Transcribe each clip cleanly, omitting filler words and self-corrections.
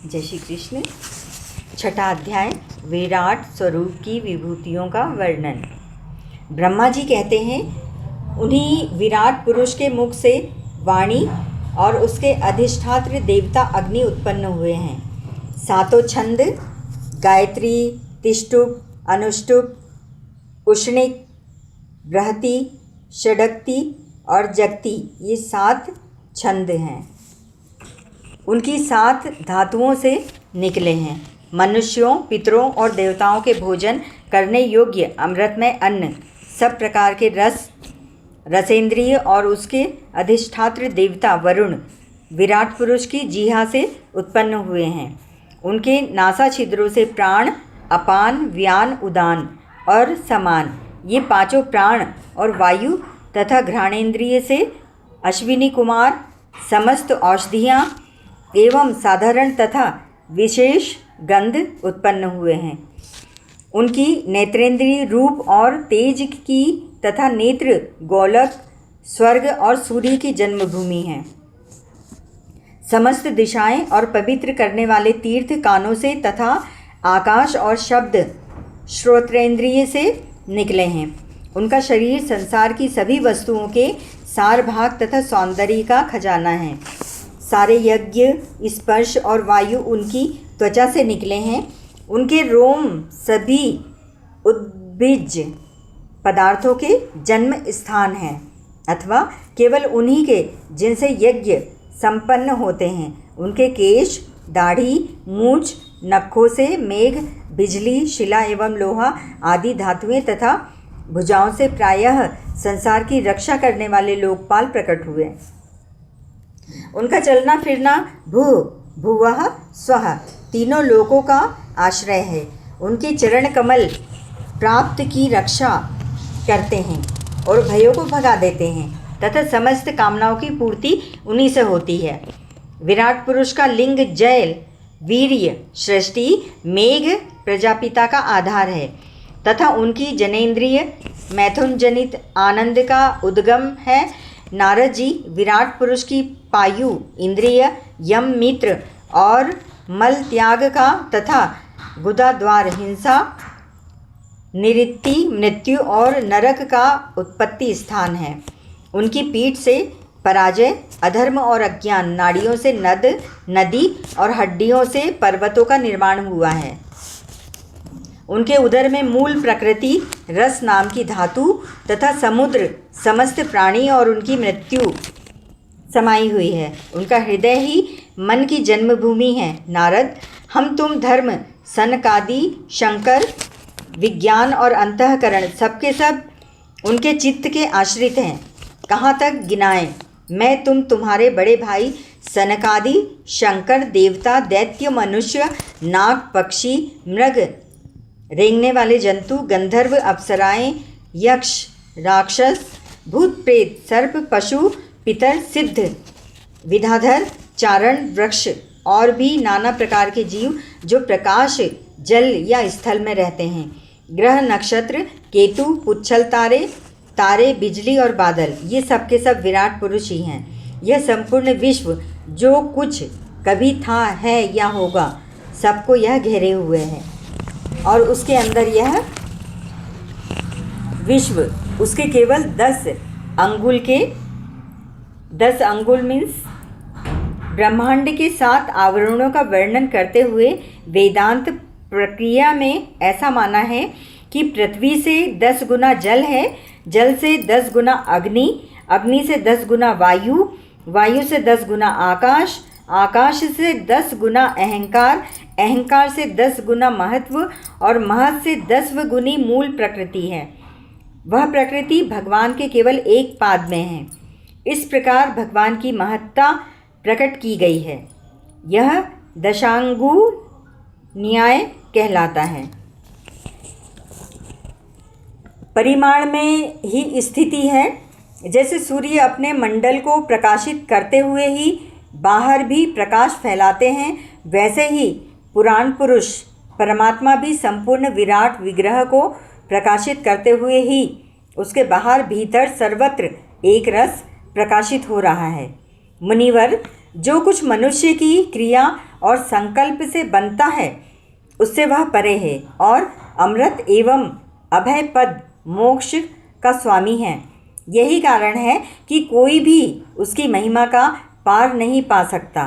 जय श्री कृष्ण। छठा अध्याय, विराट स्वरूप की विभूतियों का वर्णन। ब्रह्मा जी कहते हैं, उन्हीं विराट पुरुष के मुख से वाणी और उसके अधिष्ठात्र देवता अग्नि उत्पन्न हुए हैं। सातों छंद गायत्री, तिष्टुप, अनुष्टुप, उष्णिक, बृहति, षडक्ति और जगति, ये 7 छंद हैं। उनकी 7 धातुओं से निकले हैं। मनुष्यों, पितरों और देवताओं के भोजन करने योग्य अमृतमय अन्न, सब प्रकार के रस, रसेंद्रिय और उसके अधिष्ठात्र देवता वरुण विराट पुरुष की जीहा से उत्पन्न हुए हैं। उनके नासा छिद्रों से प्राण, अपान, व्यान, उदान और समान, ये 5 प्राण और वायु तथा घ्राणेन्द्रिय से अश्विनी कुमार, समस्त औषधियाँ एवं साधारण तथा विशेष गंध उत्पन्न हुए हैं। उनकी नेत्रेंद्रिय रूप और तेज की तथा नेत्र गोलक, स्वर्ग और सूर्य की जन्मभूमि है। समस्त दिशाएं और पवित्र करने वाले तीर्थ कानों से तथा आकाश और शब्द श्रोत्रेंद्रिय से निकले हैं। उनका शरीर संसार की सभी वस्तुओं के सार भाग तथा सौंदर्य का खजाना है। सारे यज्ञ, स्पर्श और वायु उनकी त्वचा से निकले हैं। उनके रोम सभी उद्भिज पदार्थों के जन्म स्थान हैं, अथवा केवल उन्हीं के जिनसे यज्ञ संपन्न होते हैं। उनके केश, दाढ़ी, मूछ, नखों से मेघ, बिजली, शिला एवं लोहा आदि धातुएं तथा भुजाओं से प्रायः संसार की रक्षा करने वाले लोकपाल प्रकट हुए। उनका चलना फिरना भू, भुवः, स्वः तीनों लोकों का आश्रय है। उनके चरण कमल प्राप्त की रक्षा करते हैं और भयों को भगा देते हैं तथा समस्त कामनाओं की पूर्ति उन्हीं से होती है। विराट पुरुष का लिंग जल, वीर्य, सृष्टि, मेघ प्रजापिता का आधार है तथा उनकी जनेन्द्रिय मैथुन जनित आनंद का उद्गम है। नारद जी विराट पुरुष की पायु, इंद्रिय, यम, मित्र और मल त्याग का तथा गुदाद्वार, हिंसा, निवृत्ति, मृत्यु और नरक का उत्पत्ति स्थान है। उनकी पीठ से पराजय, अधर्म और अज्ञान, नाड़ियों से नद, नदी और हड्डियों से पर्वतों का निर्माण हुआ है। उनके उदर में मूल प्रकृति, रस नाम की धातु तथा समुद्र, समस्त प्राणी और उनकी मृत्यु समाई हुई है। उनका हृदय ही मन की जन्मभूमि है। नारद, हम तुम धर्म, सनकादि, शंकर, विज्ञान और अंतःकरण सबके सब उनके चित्त के आश्रित हैं। कहाँ तक गिनाएं? मैं तुम्हारे बड़े भाई सनकादि, शंकर, देवता, दैत्य, मनुष्य, नाग, पक्षी, मृग, रेंगने वाले जंतु, गंधर्व, अप्सराएं, यक्ष, राक्षस, भूत, प्रेत, सर्प, पशु, पितर, सिद्ध, विद्याधर, चारण, वृक्ष और भी नाना प्रकार के जीव जो प्रकाश, जल या स्थल में रहते हैं। ग्रह, नक्षत्र, केतु, पुच्छल तारे, तारे, बिजली और बादल, ये सब के सब विराट पुरुष ही हैं। यह संपूर्ण विश्व जो कुछ कभी था, है या होगा, सबको यह घेरे हुए है और उसके अंदर यह विश्व उसके केवल 10 अंगुल मीन्स ब्रह्मांड के 7 आवरणों का वर्णन करते हुए वेदांत प्रक्रिया में ऐसा माना है कि पृथ्वी से 10 गुना जल है, जल से 10 गुना अग्नि, अग्नि से 10 गुना वायु, वायु से 10 गुना आकाश, आकाश से 10 गुना अहंकार, अहंकार से 10 गुना महत्व और महत्व से 10 गुनी मूल प्रकृति है। वह प्रकृति भगवान के केवल एक पाद में है। इस प्रकार भगवान की महत्ता प्रकट की गई है। यह दशांगु न्याय कहलाता है। परिमाण में ही स्थिति है। जैसे सूर्य अपने मंडल को प्रकाशित करते हुए ही बाहर भी प्रकाश फैलाते हैं, वैसे ही पुराण पुरुष परमात्मा भी संपूर्ण विराट विग्रह को प्रकाशित करते हुए ही उसके बाहर भीतर सर्वत्र एक रस प्रकाशित हो रहा है। मुनिवर, जो कुछ मनुष्य की क्रिया और संकल्प से बनता है उससे वह परे है और अमृत एवं अभय पद मोक्ष का स्वामी है। यही कारण है कि कोई भी उसकी महिमा का पार नहीं पा सकता।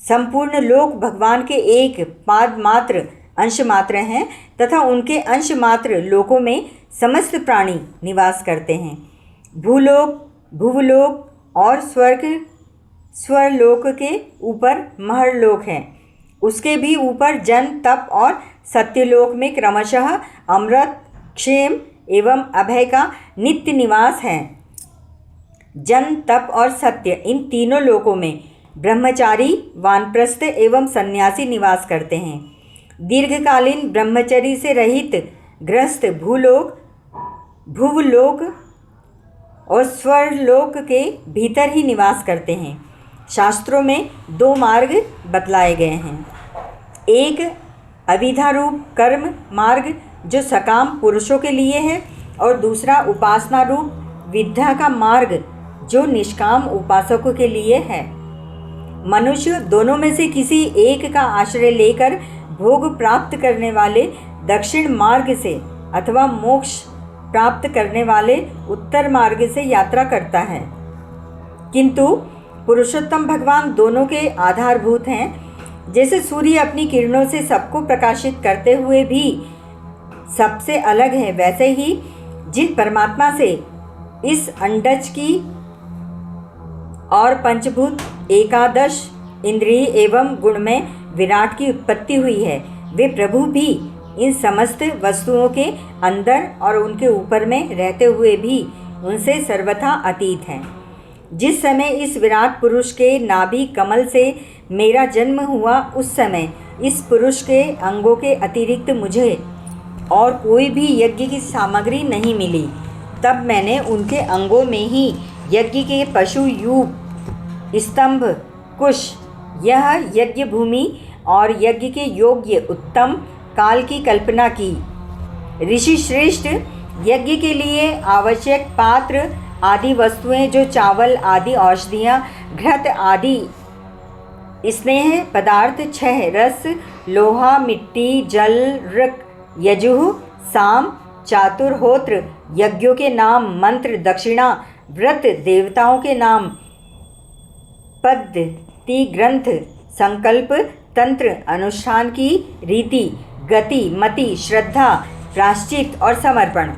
संपूर्ण लोक भगवान के एक पाद मात्र अंश मात्र हैं तथा उनके अंश मात्र लोकों में समस्त प्राणी निवास करते हैं। भूलोक, भुवलोक और स्वरलोक के ऊपर महरलोक है। उसके भी ऊपर जन, तप और सत्यलोक में क्रमशः अमृत, क्षेम एवं अभय का नित्य निवास है। जन, तप और सत्य, इन तीनों लोकों में ब्रह्मचारी, वानप्रस्थ एवं सन्यासी निवास करते हैं। दीर्घकालीन ब्रह्मचर्य से रहित गृहस्थ भूलोक, भुवलोक और स्वरलोक के भीतर ही निवास करते हैं। शास्त्रों में दो मार्ग बतलाए गए हैं। एक अविद्यारूप कर्म मार्ग जो सकाम पुरुषों के लिए है और दूसरा उपासना रूप विद्या का मार्ग जो निष्काम उपासकों के लिए है। मनुष्य दोनों में से किसी एक का आश्रय लेकर भोग प्राप्त करने वाले दक्षिण मार्ग से अथवा मोक्ष प्राप्त करने वाले उत्तर मार्ग से यात्रा करता है। किंतु पुरुषोत्तम भगवान दोनों के आधारभूत हैं। जैसे सूर्य अपनी किरणों से सबको प्रकाशित करते हुए भी सबसे अलग है, वैसे ही जिन परमात्मा से इस अंडज की और पंचभूत एकादश इंद्रिय एवं गुण में विराट की उत्पत्ति हुई है, वे प्रभु भी इन समस्त वस्तुओं के अंदर और उनके ऊपर में रहते हुए भी उनसे सर्वथा अतीत हैं। जिस समय इस विराट पुरुष के नाभि कमल से मेरा जन्म हुआ, उस समय इस पुरुष के अंगों के अतिरिक्त मुझे और कोई भी यज्ञ की सामग्री नहीं मिली। तब मैंने उनके अंगों में ही यज्ञ के पशु यूप, स्तंभ, कुश, यह यज्ञ भूमि और यज्ञ के योग्य उत्तम काल की कल्पना की। ऋषि श्रेष्ठ यज्ञ के लिए आवश्यक पात्र आदि वस्तुएं जो चावल आदि औषधियाँ, घृत आदि स्नेह पदार्थ, छह रस, लोहा, मिट्टी, जल, ऋक, यजुः, साम, चातुर्होत्र, यज्ञों के नाम, मंत्र, दक्षिणा, व्रत, देवताओं के नाम, पद्धति, ग्रंथ, संकल्प, तंत्र, अनुष्ठान की रीति, गति, मति, श्रद्धा, प्रायश्चित और समर्पण,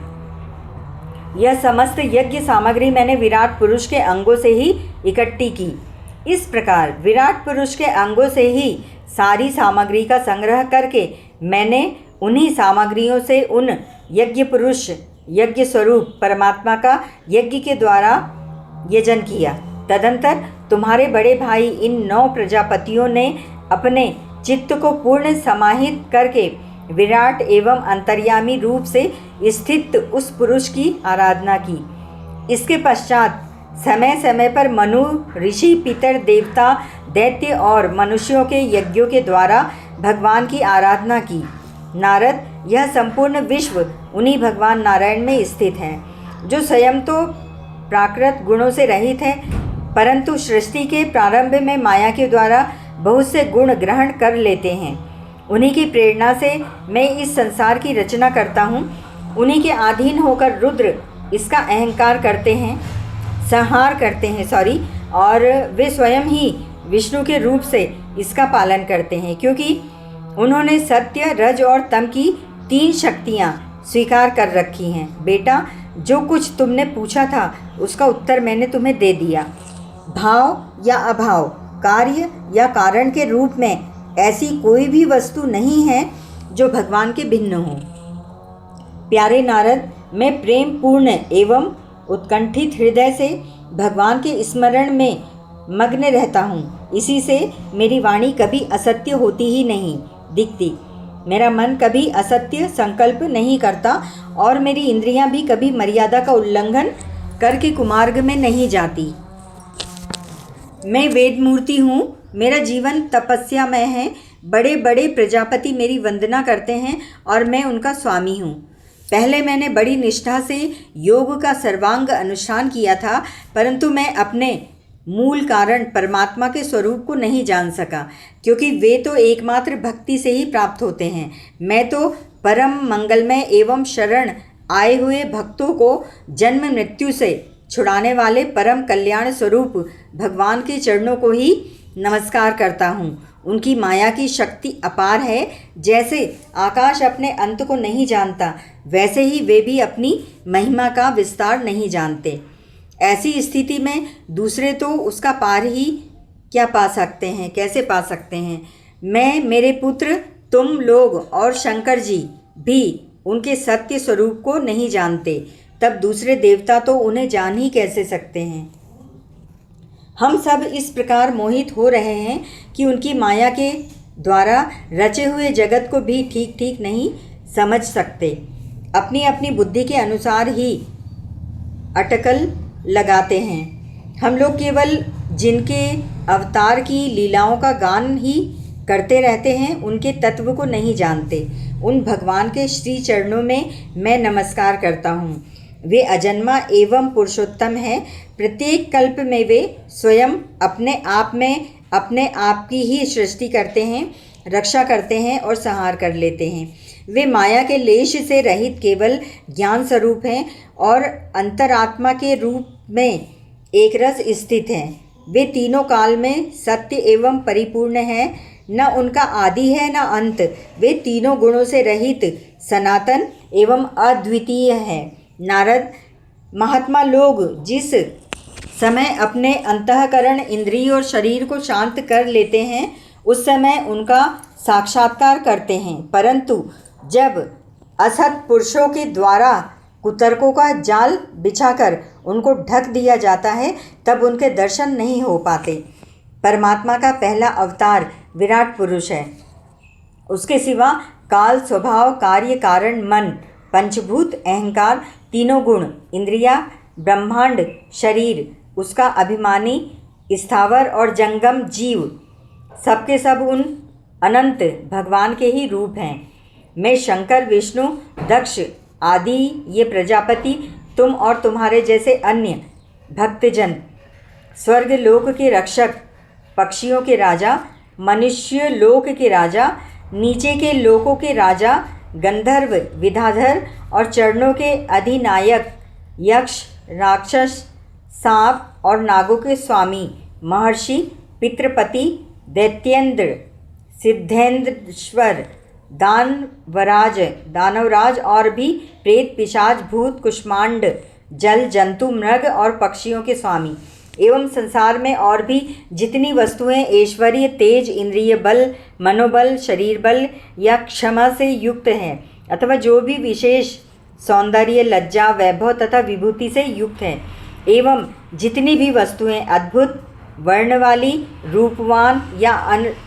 यह समस्त यज्ञ सामग्री मैंने विराट पुरुष के अंगों से ही इकट्ठी की। इस प्रकार विराट पुरुष के अंगों से ही सारी सामग्री का संग्रह करके मैंने उन्हीं सामग्रियों से उन यज्ञ पुरुष, यज्ञ स्वरूप परमात्मा का यज्ञ के द्वारा यजन किया। तदंतर तुम्हारे बड़े भाई इन 9 प्रजापतियों ने अपने चित्त को पूर्ण समाहित करके विराट एवं अंतर्यामी रूप से स्थित उस पुरुष की आराधना की। इसके पश्चात समय समय पर मनु, ऋषि, पितर, देवता, दैत्य और मनुष्यों के यज्ञों के द्वारा भगवान की आराधना की। नारद, यह संपूर्ण विश्व उन्हीं भगवान नारायण में स्थित है, जो स्वयं तो प्राकृत गुणों से रहित है, परंतु सृष्टि के प्रारंभ में माया के द्वारा बहुत से गुण ग्रहण कर लेते हैं। उन्हीं की प्रेरणा से मैं इस संसार की रचना करता हूँ। उन्हीं के अधीन होकर रुद्र इसका अहंकार करते हैं, संहार करते हैं और वे स्वयं ही विष्णु के रूप से इसका पालन करते हैं, क्योंकि उन्होंने सत्य, रज और तम की 3 शक्तियाँ स्वीकार कर रखी हैं। बेटा, जो कुछ तुमने पूछा था उसका उत्तर मैंने तुम्हें दे दिया। भाव या अभाव, कार्य या कारण के रूप में ऐसी कोई भी वस्तु नहीं है जो भगवान के भिन्न हो। प्यारे नारद, मैं प्रेम पूर्ण एवं उत्कंठित हृदय से भगवान के स्मरण में मग्न रहता हूँ। इसी से मेरी वाणी कभी असत्य होती ही नहीं दिखती। मेरा मन कभी असत्य संकल्प नहीं करता और मेरी इंद्रियां भी कभी मर्यादा का उल्लंघन करके कुमार्ग में नहीं जाती। मैं वेद मूर्ति हूँ, मेरा जीवन तपस्यामय है। बड़े बड़े प्रजापति मेरी वंदना करते हैं और मैं उनका स्वामी हूँ। पहले मैंने बड़ी निष्ठा से योग का सर्वांग अनुष्ठान किया था, परंतु मैं अपने मूल कारण परमात्मा के स्वरूप को नहीं जान सका, क्योंकि वे तो एकमात्र भक्ति से ही प्राप्त होते हैं। मैं तो परम मंगलमय एवं शरण आए हुए भक्तों को जन्म मृत्यु से छुड़ाने वाले परम कल्याण स्वरूप भगवान के चरणों को ही नमस्कार करता हूँ। उनकी माया की शक्ति अपार है। जैसे आकाश अपने अंत को नहीं जानता, वैसे ही वे भी अपनी महिमा का विस्तार नहीं जानते। ऐसी स्थिति में दूसरे तो उसका पार ही क्या पा सकते हैं, कैसे पा सकते हैं। मैं, मेरे पुत्र, तुम लोग और शंकर जी भी उनके सत्य स्वरूप को नहीं जानते, तब दूसरे देवता तो उन्हें जान ही कैसे सकते हैं। हम सब इस प्रकार मोहित हो रहे हैं कि उनकी माया के द्वारा रचे हुए जगत को भी ठीक ठीक नहीं समझ सकते। अपनी अपनी बुद्धि के अनुसार ही अटकल लगाते हैं। हम लोग केवल जिनके अवतार की लीलाओं का गान ही करते रहते हैं, उनके तत्व को नहीं जानते। उन भगवान के श्री चरणों में मैं नमस्कार करता हूँ। वे अजन्मा एवं पुरुषोत्तम हैं। प्रत्येक कल्प में वे स्वयं अपने आप में अपने आप की ही सृष्टि करते हैं, रक्षा करते हैं और संहार कर लेते हैं। वे माया के लेश से रहित केवल ज्ञान स्वरूप हैं और अंतरात्मा के रूप में एक रस स्थित हैं। वे तीनों काल में सत्य एवं परिपूर्ण हैं, न उनका आदि है न अंत। वे तीनों गुणों से रहित सनातन एवं अद्वितीय हैं। नारद, महात्मा लोग जिस समय अपने अंतःकरण, इंद्रिय और शरीर को शांत कर लेते हैं, उस समय उनका साक्षात्कार करते हैं, परंतु जब असत पुरुषों के द्वारा कुतर्कों का जाल बिछाकर उनको ढक दिया जाता है, तब उनके दर्शन नहीं हो पाते। परमात्मा का पहला अवतार विराट पुरुष है। उसके सिवा काल, स्वभाव, कार्य, कारण, मन, पंचभूत, अहंकार, तीनों गुण, इंद्रिया, ब्रह्मांड, शरीर, उसका अभिमानी, स्थावर और जंगम जीव, सबके सब उन अनंत भगवान के ही रूप हैं। मैं शंकर, विष्णु, दक्ष आदि ये प्रजापति, तुम और तुम्हारे जैसे अन्य भक्तजन, स्वर्ग लोक के रक्षक, पक्षियों के राजा, मनुष्य लोक के राजा, नीचे के लोकों के राजा, गंधर्व, विद्याधर और चरणों के अधिनायक, यक्ष, राक्षस, सांप और नागों के स्वामी, महर्षि, पितृपति, दैत्येंद्र, सिद्धेंद्रश्वर, दानवराज और भी प्रेत, पिशाच, भूत, कुष्मांड, जल, जंतु, मृग और पक्षियों के स्वामी, एवं संसार में और भी जितनी वस्तुएं ऐश्वर्य, तेज, इंद्रिय बल, मनोबल, शरीर बल या क्षमा से युक्त हैं, अथवा जो भी विशेष सौंदर्य, लज्जा, वैभव तथा विभूति से युक्त हैं, एवं जितनी भी वस्तुएं अद्भुत वर्ण वाली, रूपवान या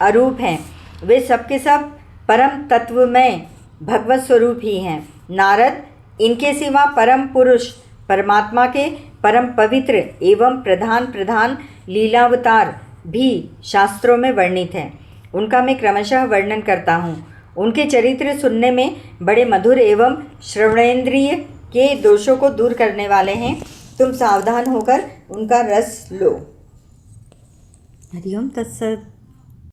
अरूप हैं, वे सबके सब परम तत्व में भगवत स्वरूप ही हैं। नारद, इनके सिवा परम पुरुष परमात्मा के परम पवित्र एवं प्रधान लीलावतार भी शास्त्रों में वर्णित हैं। उनका मैं क्रमशः वर्णन करता हूँ। उनके चरित्र सुनने में बड़े मधुर एवं श्रवणेन्द्रिय के दोषों को दूर करने वाले हैं। तुम सावधान होकर उनका रस लो। हरिओम तत्सत।